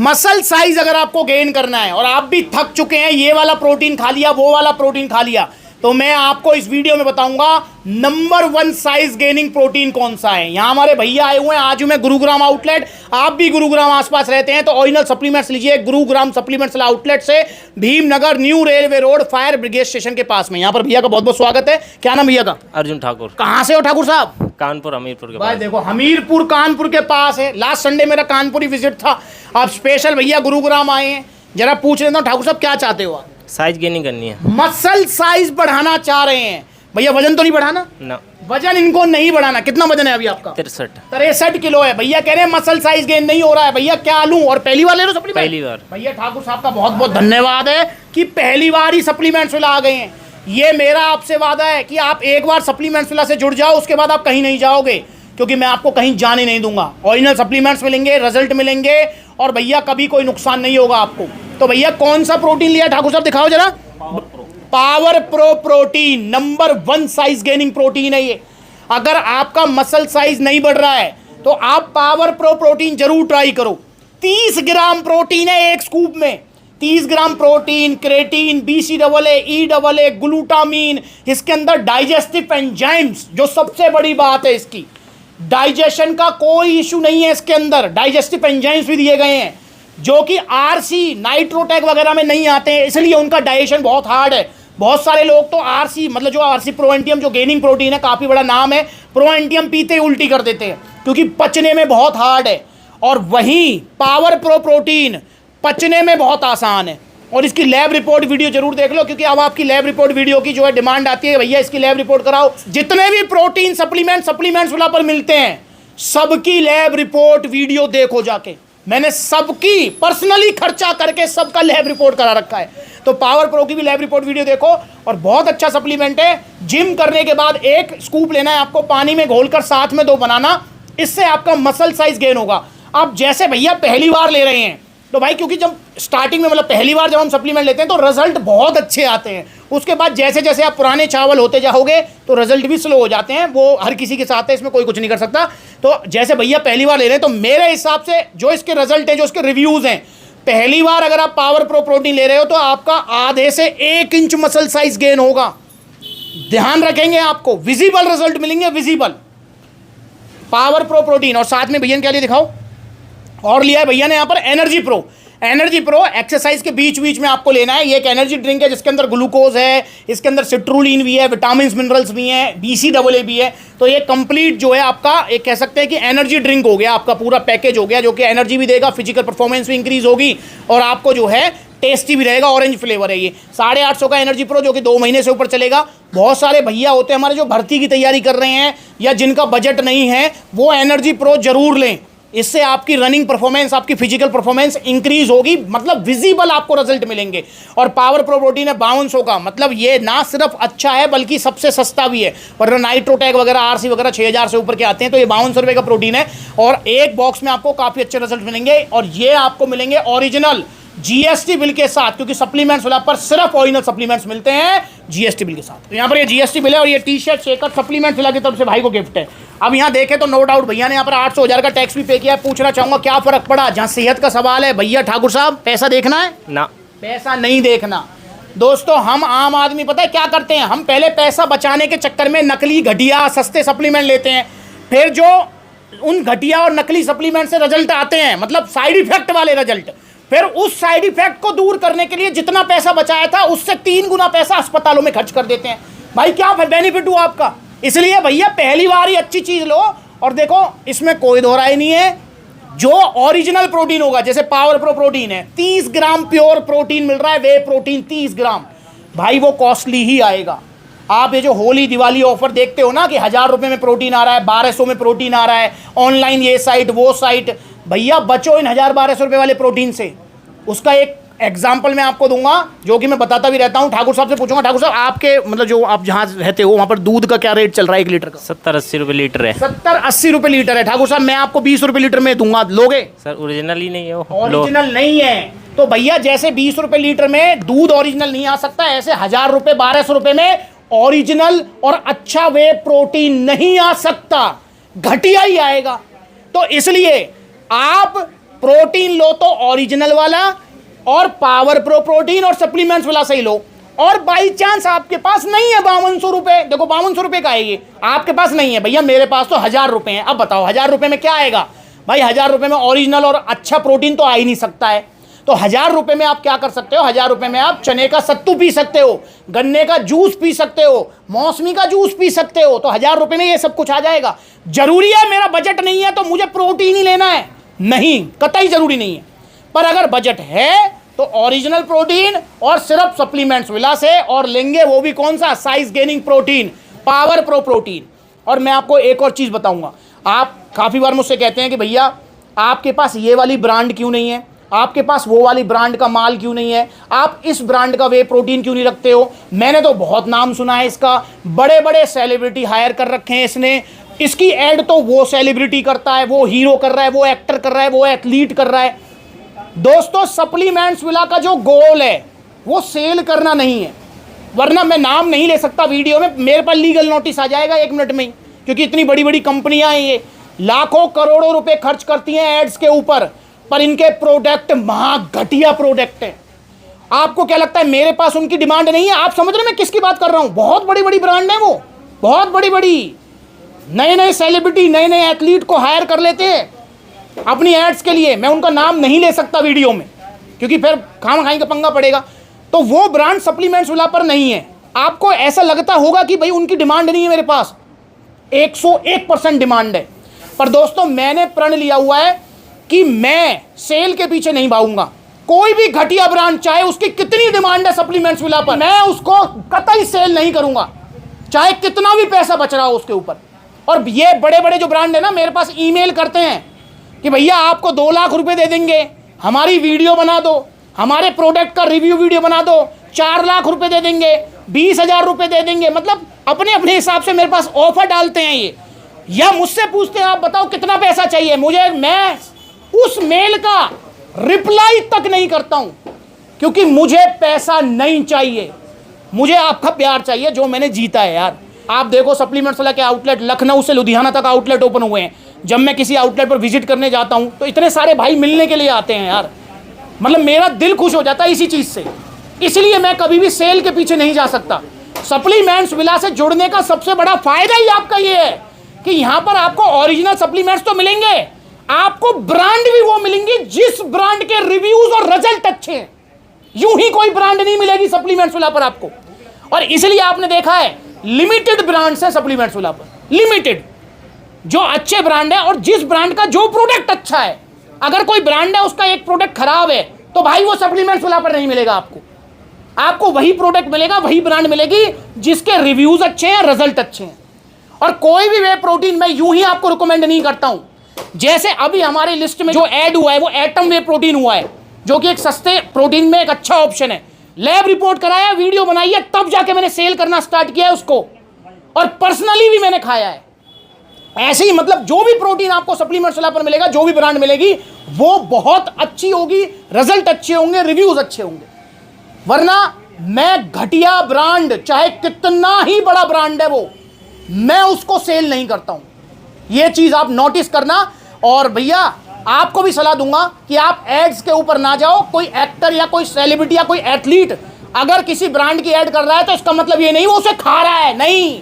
Muscle size अगर आपको gain करना है और आप भी थक चुके हैं, ये वाला प्रोटीन खा लिया, वो वाला प्रोटीन खा लिया, तो मैं आपको इस वीडियो में बताऊंगा नंबर 1 साइज गेनिंग प्रोटीन कौन सा है। यहां हमारे भैया आए हुए हैं, आज मैं गुरुग्राम आउटलेट, आप भी गुरुग्राम आसपास रहते हैं तो ओरिजिनल सप्लीमेंट्स लीजिए गुरुग्राम सप्लीमेंट्स आउटलेट से, Bhimnagar new railway road fire brigade station के पास में। यहां पर भैया का बहुत बहुत स्वागत है। क्या नाम भैया का? अर्जुन ठाकुर। कहां से हो ठाकुर साहब? कानपुर हमीरपुर के भाई पास। देखो हमीरपुर कानपुर के पास है। लास्ट संडे मेरा कानपुर ही विजिट था, आप स्पेशल भैया गुरुग्राम आए हैं। जरा पूछ लेता हूँ ठाकुर साहब क्या चाहते हो आप? साइज गेनिंग करनी है, मसल साइज बढ़ाना चाह रहे हैं भैया। वजन तो नहीं बढ़ाना ना? वजन इनको नहीं बढ़ाना। कितना वजन है अभी आपका? 63 किलो है। भैया कह रहे हैं मसल साइज गेन नहीं हो रहा है। भैया क्या लूं? और पहली बार ले लो सप्लीमेंट? पहली बार। भैया ठाकुर साहब का बहुत बहुत धन्यवाद है कि पहली बार ही सप्लीमेंट्स विला आ गए हैं। ये मेरा आपसे वादा है कि आप एक बार सप्लीमेंट्स विला से जुड़ जाओ, उसके बाद आप कहीं नहीं जाओगे, क्योंकि मैं आपको कहीं जाने नहीं दूंगा। ओरिजिनल सप्लीमेंट्स मिलेंगे, रिजल्ट मिलेंगे, और भैया कभी कोई नुकसान नहीं होगा आपको। तो भैया कौन सा प्रोटीन लिया ठाकुर साहब, दिखाओ जरा। Power pro protein number 1 size gaining protein है ये। अगर आपका मसल साइज नहीं बढ़ रहा है तो आप पावर प्रो प्रोटीन जरूर ट्राई करो। 30 ग्राम प्रोटीन है एक स्कूप में। 30 gram protein, creatine, BCAA, EAA, glutamine, इसके अंदर डाइजेस्टिव एंजाइम्स, जो सबसे बड़ी बात है इसकी, डाइजेशन का कोई इशू नहीं है इसके अंदर। डाइजेस्टिव एंजाइम्स भी दिए गए हैं जो कि RC नाइट्रोटेक वगैरह में नहीं आते हैं, इसलिए उनका डाइजेशन बहुत हार्ड है। बहुत सारे लोग तो RC मतलब जो RC प्रोएंटियम जो गेनिंग प्रोटीन है, काफ़ी बड़ा नाम है, प्रोएंटियम पीते ही उल्टी कर देते हैं क्योंकि पचने में बहुत हार्ड है। और वहीं पावर प्रो प्रोटीन पचने में बहुत आसान है। और इसकी लैब रिपोर्ट वीडियो जरूर देख लो, क्योंकि अब आपकी लैब रिपोर्ट वीडियो की जो है डिमांड आती है, भैया इसकी लैब रिपोर्ट कराओ। जितने भी प्रोटीन सप्लीमेंट्स वाला पर मिलते हैं, सबकी लैब रिपोर्ट वीडियो देखो जाके। मैंने सबकी पर्सनली खर्चा करके सबका लैब रिपोर्ट करा रखा है। तो पावर प्रो की भी लैब रिपोर्ट वीडियो देखो, और बहुत अच्छा सप्लीमेंट है। जिम करने के बाद एक स्कूप लेना है आपको, पानी में घोलकर साथ में 2 बनाना, इससे आपका मसल साइज गेन होगा। आप जैसे भैया पहली बार ले रहे हैं तो भाई, क्योंकि जब स्टार्टिंग में मतलब पहली बार जब हम सप्लीमेंट लेते हैं तो रिजल्ट बहुत अच्छे आते हैं। उसके बाद जैसे जैसे आप पुराने चावल होते जाओगे तो रिजल्ट भी स्लो हो जाते हैं। वो हर किसी के साथ है, इसमें कोई कुछ नहीं कर सकता। तो जैसे भैया पहली बार ले रहे हैं तो मेरे हिसाब से जो इसके रिजल्ट हैं, जो इसके रिव्यूज़ हैं, पहली बार अगर आप पावर प्रो प्रोटीन ले रहे हो तो आपका आधे से 1 इंच मसल साइज गेन होगा। ध्यान रखेंगे, आपको विजिबल रिजल्ट मिलेंगे, विजिबल। Power pro protein. और साथ में भैया ने क्या लिया दिखाओ, और लिया है भैया ने यहाँ पर energy pro. Energy pro exercise के बीच बीच में आपको लेना है। ये एक एनर्जी ड्रिंक है जिसके अंदर ग्लूकोज है, इसके अंदर सिट्रुलिन भी है, विटामिन मिनरल्स भी हैं, BCAA भी है। तो ये कंप्लीट जो है आपका एक कह सकते हैं कि एनर्जी ड्रिंक हो गया, आपका पूरा पैकेज हो गया, जो कि एनर्जी भी देगा, फिजिकल परफॉर्मेंस भी इंक्रीज होगी, और आपको जो है टेस्टी भी रहेगा। ऑरेंज फ्लेवर है ये। 850 का एनर्जी प्रो, जो कि 2 महीने से ऊपर चलेगा। बहुत सारे भैया होते हैं हमारे जो भर्ती की तैयारी कर रहे हैं या जिनका बजट नहीं है, वो एनर्जी प्रो जरूर लें। इससे आपकी रनिंग परफॉर्मेंस, आपकी फिजिकल परफॉर्मेंस इंक्रीज होगी, मतलब विजिबल आपको रिजल्ट मिलेंगे। और पावर प्रो प्रोटीन है 5200 का, मतलब ये ना सिर्फ अच्छा है बल्कि सबसे सस्ता भी है। पर नाइट्रोटेक वगैरह, RC वगैरह 6000 से ऊपर के आते हैं, तो ये 5200 रुपये का प्रोटीन है। और एक बॉक्स में आपको काफ़ी अच्छे रिजल्ट मिलेंगे, और ये आपको मिलेंगे ओरिजिनल GST बिल के साथ, क्योंकि सप्लीमेंट्स वाला पर सिर्फ ओरिजिनल सप्लीमेंट्स मिलते हैं GST बिल के साथ। तो यहाँ पर ये GST बिल है, और ये टी-शर्ट शेकर सप्लीमेंट्स वाला की तरफ से भाई को गिफ्ट है। अब यहाँ देखें तो नो डाउट भैया ने यहाँ पर 800,000 का टैक्स भी पे किया है। पूछना चाहूँगा क्या फ़र्क पड़ा? जहाँ सेहत का सवाल है भैया ठाकुर साहब, पैसा देखना है ना? पैसा नहीं देखना दोस्तों। हम आम आदमी पता है क्या करते हैं, हम पहले पैसा बचाने के चक्कर में नकली घटिया सस्ते सप्लीमेंट लेते हैं, फिर जो उन घटिया और नकली सप्लीमेंट से रिजल्ट आते हैं, मतलब साइड इफेक्ट वाले रिजल्ट, फिर उस साइड इफेक्ट को दूर करने के लिए जितना पैसा बचाया था उससे 3 गुना पैसा अस्पतालों में खर्च कर देते हैं। भाई क्या बेनिफिट हुआ आपका? इसलिए भैया पहली बार ही अच्छी चीज़ लो। और देखो इसमें कोई दो राय नहीं है, जो ओरिजिनल प्रोटीन होगा, जैसे पावर प्रो प्रोटीन है, 30 ग्राम प्योर प्रोटीन मिल रहा है, वे प्रोटीन 30 ग्राम, भाई वो कॉस्टली ही आएगा। आप ये जो होली दिवाली ऑफर देखते हो ना कि 1000 रुपये में प्रोटीन आ रहा है, 1200 में प्रोटीन आ रहा है, ऑनलाइन ये साइट वो साइट, भैया बचो इन 1000-1200 रुपये वाले प्रोटीन से। उसका एक एग्जाम्पल मैं आपको दूंगा, जो कि मैं बताता भी रहता हूं। ठाकुर साहब से पूछूंगा, ठाकुर साहब आपके मतलब जो आप जहां रहते हो वहां पर दूध का क्या रेट चल रहा है 1 लीटर का? 70-80 रुपये लीटर है। 70-80 रुपये लीटर है। ठाकुर साहब मैं आपको 20 रुपये लीटर में दूंगा, लोगे? सर ओरिजिनल ही नहीं है वो। ओरिजिनल नहीं है तो भैया जैसे 20 रुपये लीटर में दूध ओरिजिनल नहीं आ सकता, ऐसे 1000 रुपये 1200 रुपये में ओरिजिनल और अच्छा वे प्रोटीन नहीं आ सकता, घटिया ही आएगा। तो इसलिए आप प्रोटीन लो तो ओरिजिनल वाला और पावर प्रो प्रोटीन और सप्लीमेंट्स वाला सही लो। और बाई चांस आपके पास नहीं है 5200 रुपए, देखो 5200 रुपए का है ये, आपके पास नहीं है भैया, मेरे पास तो 1000 रुपए हैं। अब बताओ 1000 रुपए में क्या आएगा भाई? 1000 रुपए में ओरिजिनल और अच्छा प्रोटीन तो आ ही नहीं सकता है। तो 1000 रुपए में आप क्या कर सकते हो? 1000 रुपए में आप चने का सत्तू पी सकते हो, गन्ने का जूस पी सकते हो, मौसमी का जूस पी सकते हो। तो 1000 रुपए में ये सब कुछ आ जाएगा। जरूरी है मेरा बजट नहीं है तो मुझे प्रोटीन ही लेना है? नहीं, कतई जरूरी नहीं है। पर अगर बजट है तो ओरिजिनल प्रोटीन और सिर्फ सप्लीमेंट्स विला से, और लेंगे वो भी कौन सा? Size gaining protein, power pro protein. और मैं आपको एक और चीज बताऊंगा, आप काफी बार मुझसे कहते हैं कि भैया आपके पास ये वाली ब्रांड क्यों नहीं है, आपके पास वो वाली ब्रांड का माल क्यों नहीं है, आप इस ब्रांड का वे प्रोटीन क्यों नहीं रखते हो? मैंने तो बहुत नाम सुना है इसका, बड़े बड़े सेलिब्रिटी हायर कर रखे हैं इसने, इसकी एड तो वो सेलिब्रिटी करता है, वो हीरो कर रहा है, वो एक्टर कर रहा है, वो एथलीट कर रहा है। दोस्तों सप्लीमेंट्स विला का जो गोल है वो सेल करना नहीं है, वरना मैं नाम नहीं ले सकता वीडियो में, मेरे पर लीगल नोटिस आ जाएगा 1 मिनट में ही। क्योंकि इतनी बड़ी बड़ी कंपनियां हैं, ये लाखों करोड़ों रुपए खर्च करती हैं एड्स के ऊपर, पर इनके प्रोडक्ट महा घटिया प्रोडक्ट हैं। आपको क्या लगता है मेरे पास उनकी डिमांड नहीं है? आप समझ रहे मैं किसकी बात कर रहा हूं? बहुत बड़ी बड़ी ब्रांड है वो, बहुत बड़ी बड़ी, नए नए सेलिब्रिटी, नए नए एथलीट को हायर कर लेते हैं अपनी एड्स के लिए। मैं उनका नाम नहीं ले सकता वीडियो में क्योंकि फिर खाम खाई का पंगा पड़ेगा। तो वो ब्रांड सप्लीमेंट्स विला पर नहीं है। आपको ऐसा लगता होगा कि भाई उनकी डिमांड नहीं है, मेरे पास 101% डिमांड है। पर दोस्तों मैंने प्रण लिया हुआ है कि मैं सेल के पीछे नहीं भागूंगा। कोई भी घटिया ब्रांड चाहे उसकी कितनी डिमांड है सप्लीमेंट्स विला पर, मैं उसको कतई सेल नहीं करूंगा, चाहे कितना भी पैसा बच रहा हो उसके ऊपर। और ये बड़े बड़े जो ब्रांड है ना, मेरे पास ईमेल करते हैं कि भैया आपको 2 लाख रुपए दे देंगे, हमारी वीडियो बना दो, हमारे प्रोडक्ट का रिव्यू वीडियो बना दो, 4 लाख रुपए दे देंगे, 20,000 रुपए दे देंगे। मतलब अपने अपने हिसाब से मेरे पास ऑफर डालते हैं ये, या मुझसे पूछते हैं आप बताओ कितना पैसा चाहिए मुझे। मैं उस मेल का रिप्लाई तक नहीं करता हूं क्योंकि मुझे पैसा नहीं चाहिए, मुझे आपका प्यार चाहिए जो मैंने जीता है यार। आप देखो सप्लीमेंट्स वाला के आउटलेट लखनऊ से लुधियाना तक आउटलेट ओपन हुए हैं। जब मैं किसी आउटलेट पर विजिट करने जाता हूं तो इतने सारे भाई मिलने के लिए आते हैं यार, मतलब मेरा दिल खुश हो जाता है इसी चीज से। इसलिए मैं कभी भी सेल के पीछे नहीं जा सकता। सप्लीमेंट्स विला से जुड़ने का सबसे बड़ा फायदा ही आपका ये है कि यहां पर आपको ओरिजिनल सप्लीमेंट्स तो मिलेंगे, आपको ब्रांड भी वो मिलेंगी जिस ब्रांड के रिव्यूज और रिजल्ट अच्छे हैं। यूं ही कोई ब्रांड नहीं मिलेगी सप्लीमेंट्स विला पर आपको। और इसलिए आपने देखा है लिमिटेड ब्रांड्स हैं सप्लीमेंट्स विला पर, लिमिटेड जो अच्छे ब्रांड है और जिस ब्रांड का जो प्रोडक्ट अच्छा है। अगर कोई ब्रांड है उसका एक प्रोडक्ट खराब है तो भाई वो सप्लीमेंट्स विला पर नहीं मिलेगा आपको वही प्रोडक्ट मिलेगा, वही ब्रांड मिलेगी जिसके रिव्यूज अच्छे हैं, रिजल्ट अच्छे हैं। और कोई भी वे प्रोटीन मैं यूं ही आपको रिकमेंड नहीं करता हूं। जैसे अभी हमारी लिस्ट में जो ऐड हुआ है वो एटम वे प्रोटीन हुआ है, जो कि एक सस्ते प्रोटीन में एक अच्छा ऑप्शन है। लैब रिपोर्ट कराया, वीडियो बनाई है, तब जाके मैंने सेल करना स्टार्ट किया है उसको, और पर्सनली भी मैंने खाया है। ऐसे ही मतलब जो भी प्रोटीन आपको सप्लीमेंट्स विला पर मिलेगा, जो भी ब्रांड मिलेगी वो बहुत अच्छी होगी, रिजल्ट अच्छे होंगे, रिव्यूज अच्छे होंगे। वरना मैं घटिया ब्रांड, चाहे कितना ही बड़ा ब्रांड है वो, मैं उसको सेल नहीं करता हूं। ये चीज आप नोटिस करना। और भैया आपको भी सलाह दूंगा कि आप एड्स के ऊपर ना जाओ। कोई एक्टर या कोई सेलिब्रिटी या कोई एथलीट अगर किसी ब्रांड की एड कर रहा है तो इसका मतलब ये नहीं वो उसे खा रहा है, नहीं,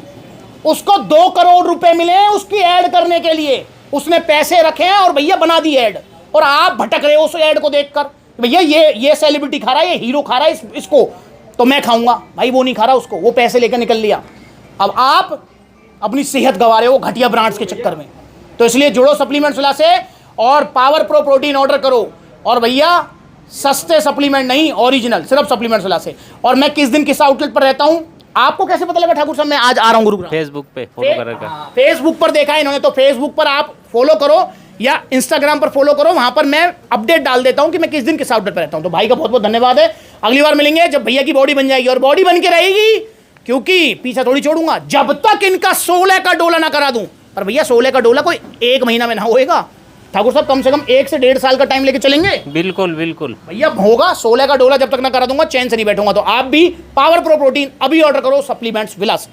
उसको 2 करोड़ रुपए मिले हैं उसकी ऐड करने के लिए, उसने पैसे रखे हैं और भैया बना दी ऐड, और आप भटक रहे हो उस ऐड को देखकर। भैया ये सेलिब्रिटी खा रहा है, ये हीरो खा रहा है, इसको तो मैं खाऊंगा। भाई वो नहीं खा रहा, उसको वो पैसे लेकर निकल लिया। अब आप अपनी सेहत गंवा रहे हो घटिया ब्रांड्स के चक्कर में। तो इसलिए जुड़ो सप्लीमेंट्स विला से और पावर प्रो प्रोटीन ऑर्डर करो। और भैया सस्ते सप्लीमेंट नहीं, ओरिजिनल, सिर्फ सप्लीमेंट्स विला से। और मैं किस दिन किस आउटलेट पर रहता हूं आपको कैसे पता लगा ठाकुर साहब? मैं आज आ रहा हूं गुरुग्राम। फेसबुक पे फॉलो करेगा, फेसबुक पर देखा है इन्होंने, तो फेसबुक पर आप फॉलो करो या इंस्टाग्राम पर फॉलो करो, वहां पर मैं अपडेट डाल देता हूं कि मैं किस दिन किस आउटलेट पर रहता हूं। तो भाई का बहुत बहुत धन्यवाद है। अगली बार मिलेंगे जब भैया की बॉडी बन जाएगी, और बॉडी बन के रहेगी क्योंकि पीछा थोड़ी छोड़ूंगा जब तक इनका 16 का डोला ना करा दूं। पर भैया 16 का डोला कोई 1 महीना में ना होएगा ठाकुर साहब, कम से कम 1 से 1.5 साल का टाइम लेके चलेंगे। बिल्कुल बिल्कुल भैया होगा 16 का डोला जब तक ना करा दूंगा चैन से नहीं बैठूंगा। तो आप भी पावर प्रो प्रोटीन अभी ऑर्डर करो सप्लीमेंट्स विला से।